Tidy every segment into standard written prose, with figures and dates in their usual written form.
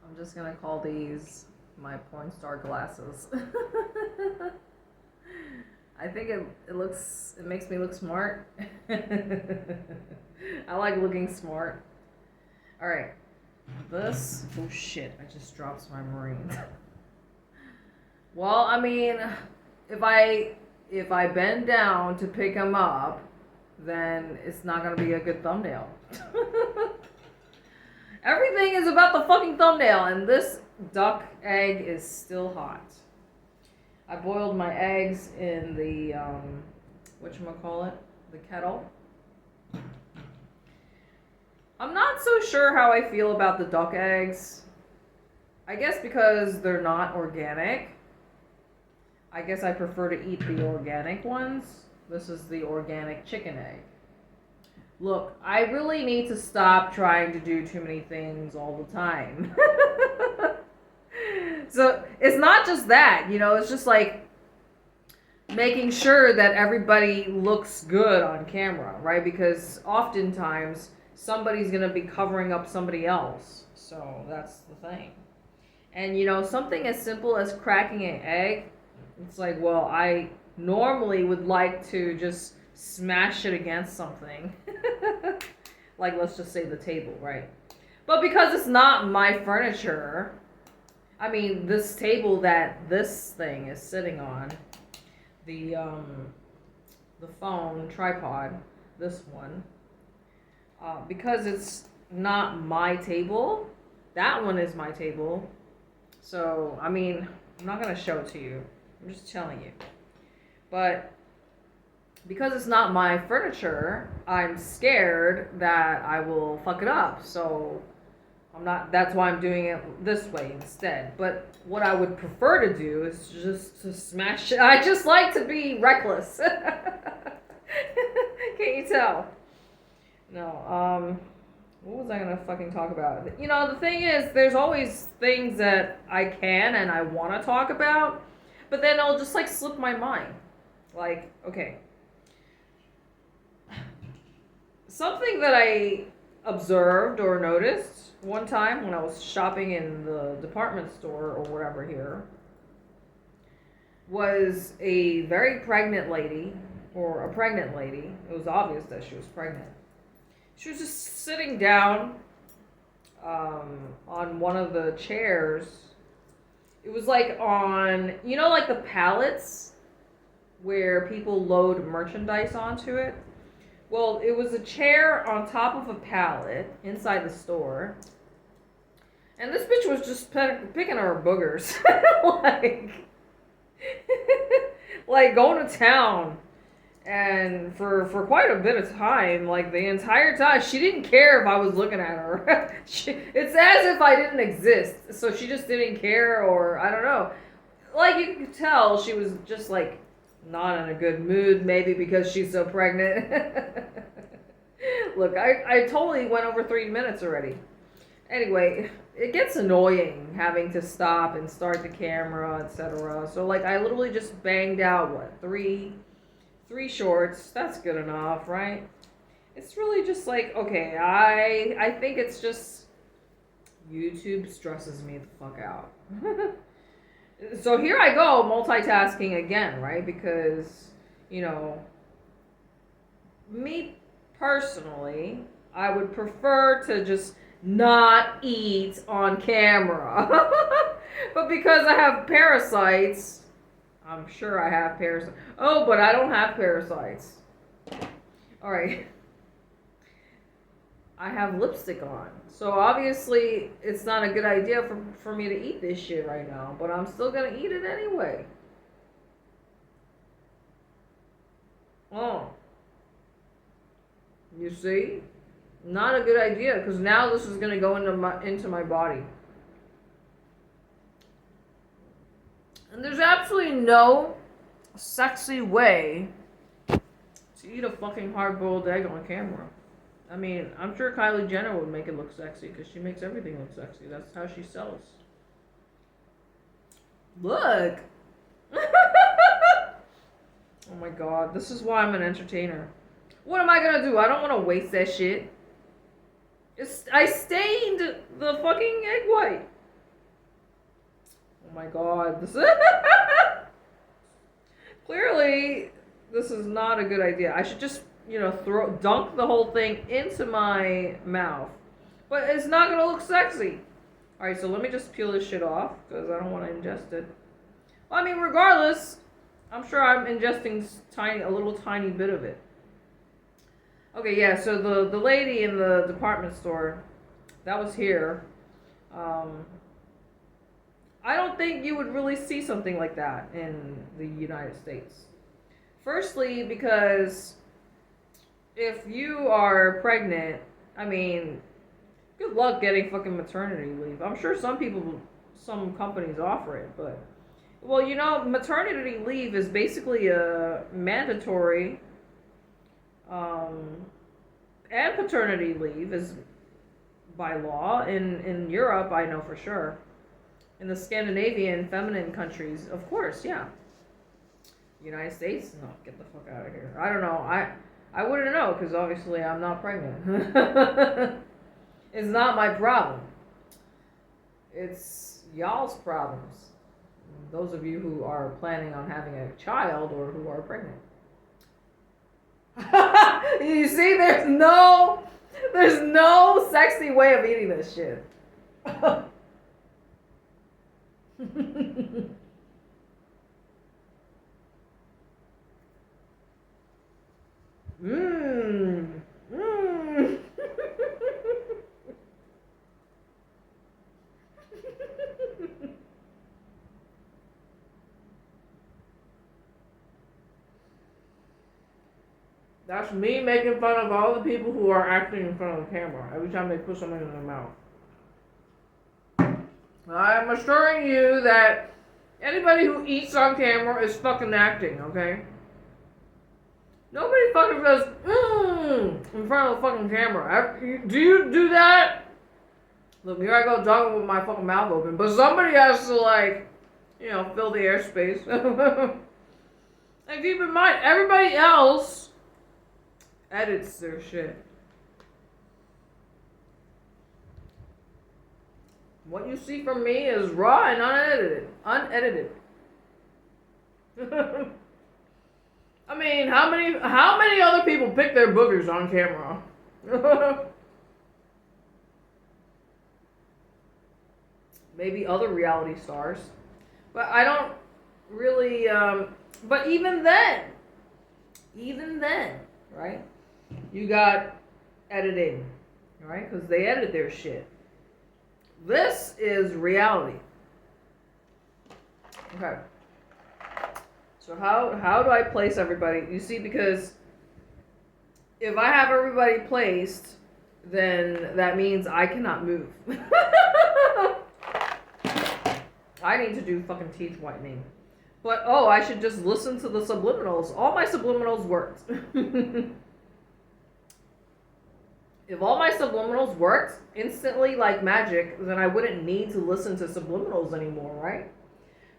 I'm just gonna call these my porn star glasses. I think it makes me look smart. I like looking smart. Alright. This, oh shit, I just dropped my marine. Well, I mean, if I bend down to pick him up, then it's not gonna be a good thumbnail. Everything is about the fucking thumbnail, and this duck egg is still hot. I boiled my eggs in the, whatchamacallit, the kettle. I'm not so sure how I feel about the duck eggs. I guess because they're not organic. I guess I prefer to eat the organic ones. This is the organic chicken egg. Look, I really need to stop trying to do too many things all the time. So it's not just that, it's just like making sure that everybody looks good on camera, right? Because oftentimes somebody's going to be covering up somebody else. So that's the thing. And something as simple as cracking an egg, it's like, well, I normally would like to just smash it against something. Like, let's just say the table, right? But because it's not my furniture, I mean, this table that this thing is sitting on, the phone tripod, this one, because it's not my table, that one is my table. So, I mean, I'm not going to show it to you. I'm just telling you. But because it's not my furniture, I'm scared that I will fuck it up. So that's why I'm doing it this way instead. But what I would prefer to do is just to smash it. I just like to be reckless. Can't you tell? No, what was I gonna fucking talk about? The thing is, there's always things that I can and I want to talk about, but then I'll just like slip my mind. Like, okay. Something that I observed or noticed one time when I was shopping in the department store or whatever here was a very pregnant lady, or a pregnant lady. It was obvious that she was pregnant. She was just sitting down on one of the chairs. It was like on, like the pallets where people load merchandise onto it. Well, it was a chair on top of a pallet inside the store. And this bitch was just picking her boogers. like going to town. And for quite a bit of time, like the entire time, she didn't care if I was looking at her. It's as if I didn't exist. So she just didn't care, or I don't know. Like, you could tell she was just like not in a good mood, maybe because she's so pregnant. Look, I totally went over 3 minutes already. Anyway, it gets annoying having to stop and start the camera, etc. So like I literally just banged out three shorts. That's good enough, right? It's really just like, okay, I think it's just YouTube stresses me the fuck out. So here I go multitasking again, right? Because, me personally, I would prefer to just not eat on camera. But because I have parasites, I'm sure I have parasites. Oh, but I don't have parasites. Alright. I have lipstick on. So obviously it's not a good idea for me to eat this shit right now. But I'm still gonna eat it anyway. Oh. You see? Not a good idea, because now this is gonna go into my body. And there's absolutely no sexy way to eat a fucking hard-boiled egg on camera. I mean, I'm sure Kylie Jenner would make it look sexy, because she makes everything look sexy. That's how she sells. Look! Oh my god, this is why I'm an entertainer. What am I gonna do? I don't want to waste that shit. I stained the fucking egg white. my god. This clearly this is not a good idea. I should just, dunk the whole thing into my mouth. But it's not gonna look sexy. Alright, so let me just peel this shit off because I don't want to ingest it. Well, I mean, regardless, I'm sure I'm ingesting a little tiny bit of it. Okay, yeah, so the lady in the department store that was here, I don't think you would really see something like that in the United States. Firstly, because if you are pregnant, I mean, good luck getting fucking maternity leave. I'm sure some companies offer it, but, well, maternity leave is basically a mandatory, and paternity leave is by law. In Europe, I know for sure. In the Scandinavian feminine countries, of course, yeah. United States? No, get the fuck out of here. I don't know. I wouldn't know because obviously I'm not pregnant. It's not my problem. It's y'all's problems. Those of you who are planning on having a child or who are pregnant. You see, there's no sexy way of eating this shit. Mmm. Mmm. That's me making fun of all the people who are acting in front of the camera every time they put something in their mouth. I'm assuring you that anybody who eats on camera is fucking acting, okay? Nobody fucking goes, in front of the fucking camera. Do you do that? Look, here I go talking with my fucking mouth open. But somebody has to, fill the airspace. And keep in mind, everybody else edits their shit. What you see from me is raw and unedited. I mean, how many other people pick their boogers on camera? Maybe other reality stars. But I don't really, but even then, right? You got editing, right? Because they edit their shit. This is reality. Okay. So how do I place everybody? You see, because if I have everybody placed, then that means I cannot move. I need to do fucking teeth whitening. But, I should just listen to the subliminals. All my subliminals worked. If all my subliminals worked instantly like magic, then I wouldn't need to listen to subliminals anymore, right?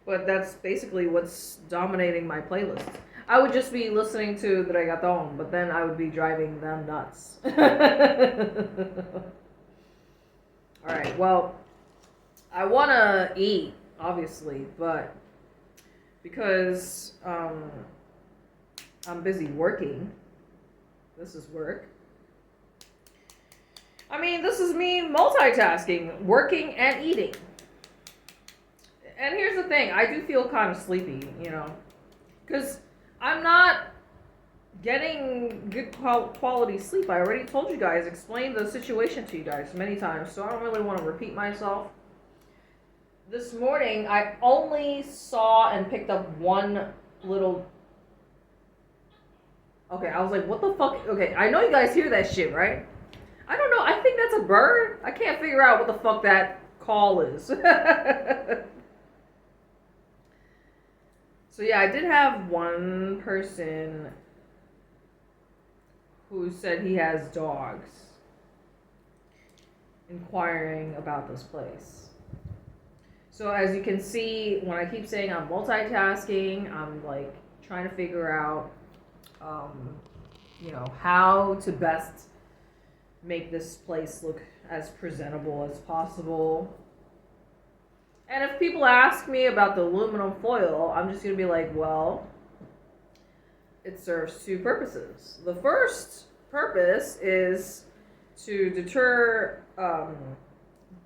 But that's basically what's dominating my playlist. I would just be listening to the reggaeton, but then I would be driving them nuts. Alright, well, I want to eat, obviously, but because I'm busy working, this is work. I mean, this is me multitasking, working and eating. And here's the thing, I do feel kind of sleepy, because I'm not getting good quality sleep. I already told you guys, explained the situation to you guys many times, so I don't really want to repeat myself. This morning, I only saw and picked up one little... Okay, I was like, what the fuck? Okay, I know you guys hear that shit, right? I don't know, I think that's a bird. I can't figure out what the fuck that call is. So yeah, I did have one person who said he has dogs inquiring about this place. So as you can see, when I keep saying I'm multitasking, I'm trying to figure out, how to best make this place look as presentable as possible. And if people ask me about the aluminum foil, I'm just going to be like, well, it serves two purposes. The first purpose is to deter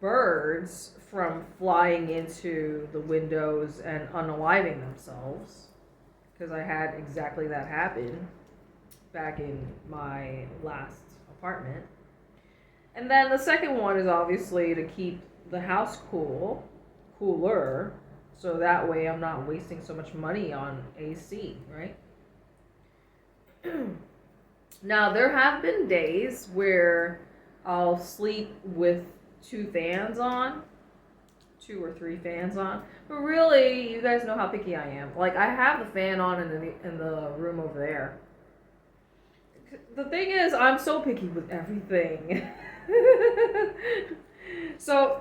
birds from flying into the windows and unaliving themselves. Because I had exactly that happen back in my last apartment. And then the second one is obviously to keep the house cooler, so that way I'm not wasting so much money on AC, right? Now, there have been days where I'll sleep with two fans on, 2 or 3 fans on. But really, you guys know how picky I am. Like, I have the fan on in the room over there. The thing is, I'm so picky with everything. So,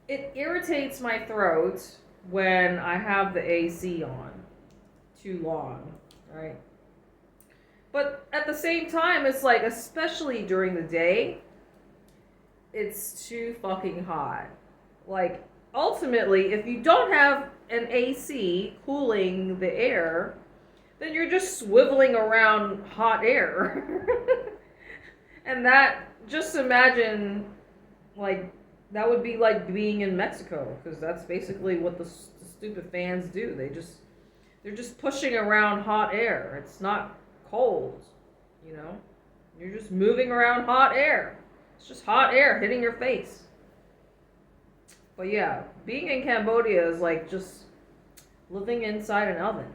it irritates my throat when I have the AC on too long, right? But at the same time, it's like, especially during the day, it's too fucking hot. Like, ultimately, if you don't have an AC cooling the air, then you're just swiveling around hot air. And that, just imagine, like, that would be like being in Mexico, because that's basically what the stupid fans do. They're just pushing around hot air. It's not cold, you know? You're just moving around hot air. It's just hot air hitting your face. But yeah, being in Cambodia is like just living inside an oven.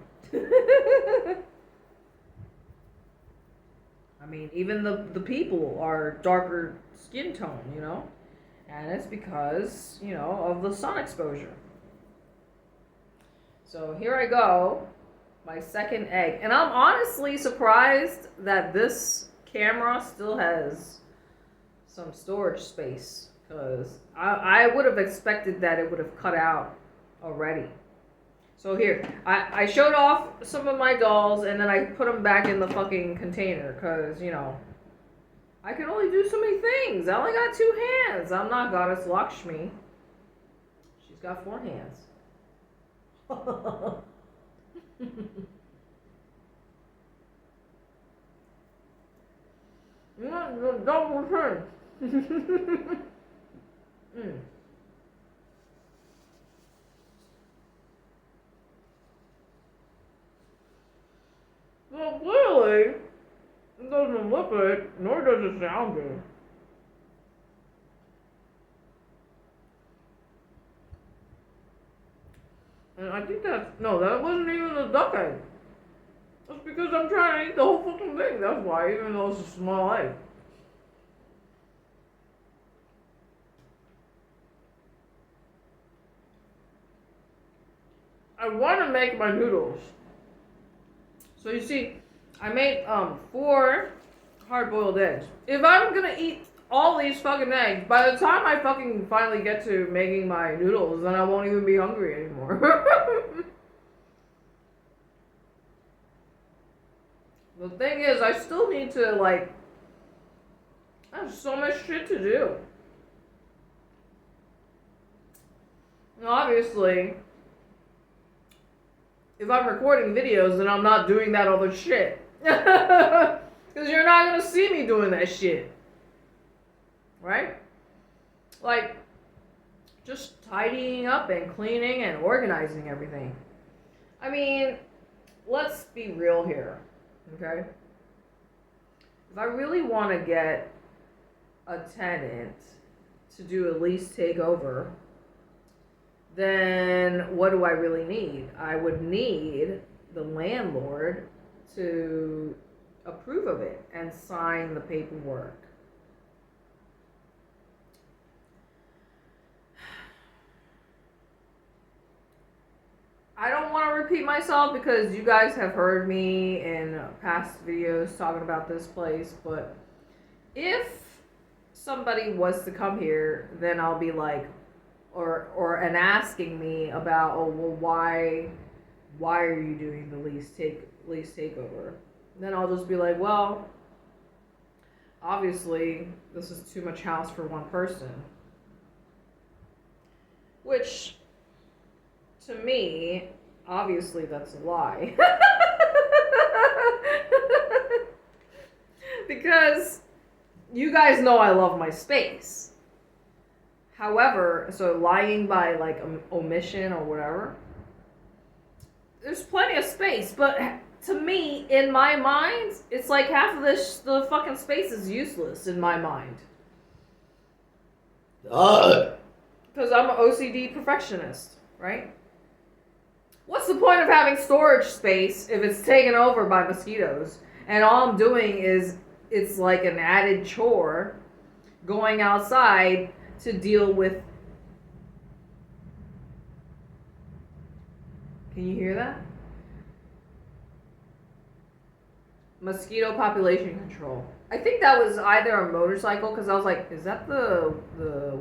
I mean, even the people are darker skin tone, you know? And it's because, you know, of the sun exposure. So here I go, my second egg. And I'm honestly surprised that this camera still has some storage space, because I would have expected that it would have cut out already. So here, I showed off some of my dolls, and then I put them back in the fucking container, because, you know, I can only do so many things. I only got 2 hands. I'm not Goddess Lakshmi. She's got 4 hands. No, don't return. Well, clearly, it doesn't look good, nor does it sound good. And I think that wasn't even a duck egg. That's because I'm trying to eat the whole fucking thing. That's why, even though it's a small egg. I want to make my noodles. So you see, I made 4 hard-boiled eggs. If I'm gonna eat all these fucking eggs, by the time I fucking finally get to making my noodles, then I won't even be hungry anymore. The thing is, I still need to, like, I have so much shit to do. And obviously, if I'm recording videos, then I'm not doing that other shit. Because you're not going to see me doing that shit. Right? Like, just tidying up and cleaning and organizing everything. I mean, let's be real here. Okay? If I really want to get a tenant to do a lease takeover, then what do I really need? I would need the landlord to approve of it and sign the paperwork. I don't want to repeat myself because you guys have heard me in past videos talking about this place, but if somebody was to come here, then I'll be like, and asking me about, oh well, why are you doing the lease takeover? Then I'll just be like, well, obviously this is too much house for one person, which to me, obviously that's a lie. Because you guys know I love my space. However, so lying by like omission or whatever, there's plenty of space, but to me, in my mind, it's like half of the fucking space is useless in my mind. Because I'm an OCD perfectionist, right? What's the point of having storage space if it's taken over by mosquitoes? And all I'm doing is, it's like an added chore going outside to deal with. Can you hear that? Mosquito population control. I think that was either a motorcycle, because I was like, is that the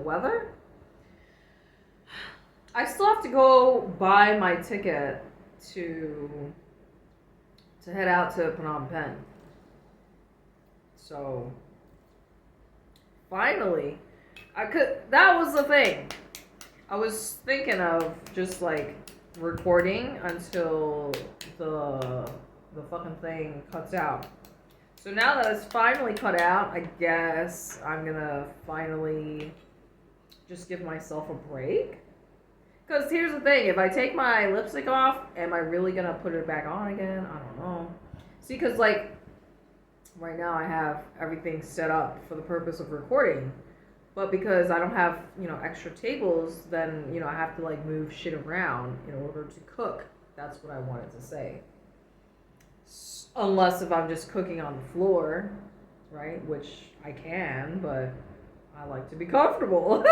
weather? I still have to go buy my ticket to head out to Phnom Penh. So finally, that was the thing. I was thinking of just like recording until the fucking thing cuts out. So now that it's finally cut out, I guess I'm gonna finally just give myself a break. Because here's the thing, if I take my lipstick off, am I really gonna put it back on again? I don't know. See, because like, right now I have everything set up for the purpose of recording. But because I don't have, extra tables, then, I have to like move shit around in order to cook. That's what I wanted to say. Unless if I'm just cooking on the floor, right? Which I can, but I like to be comfortable.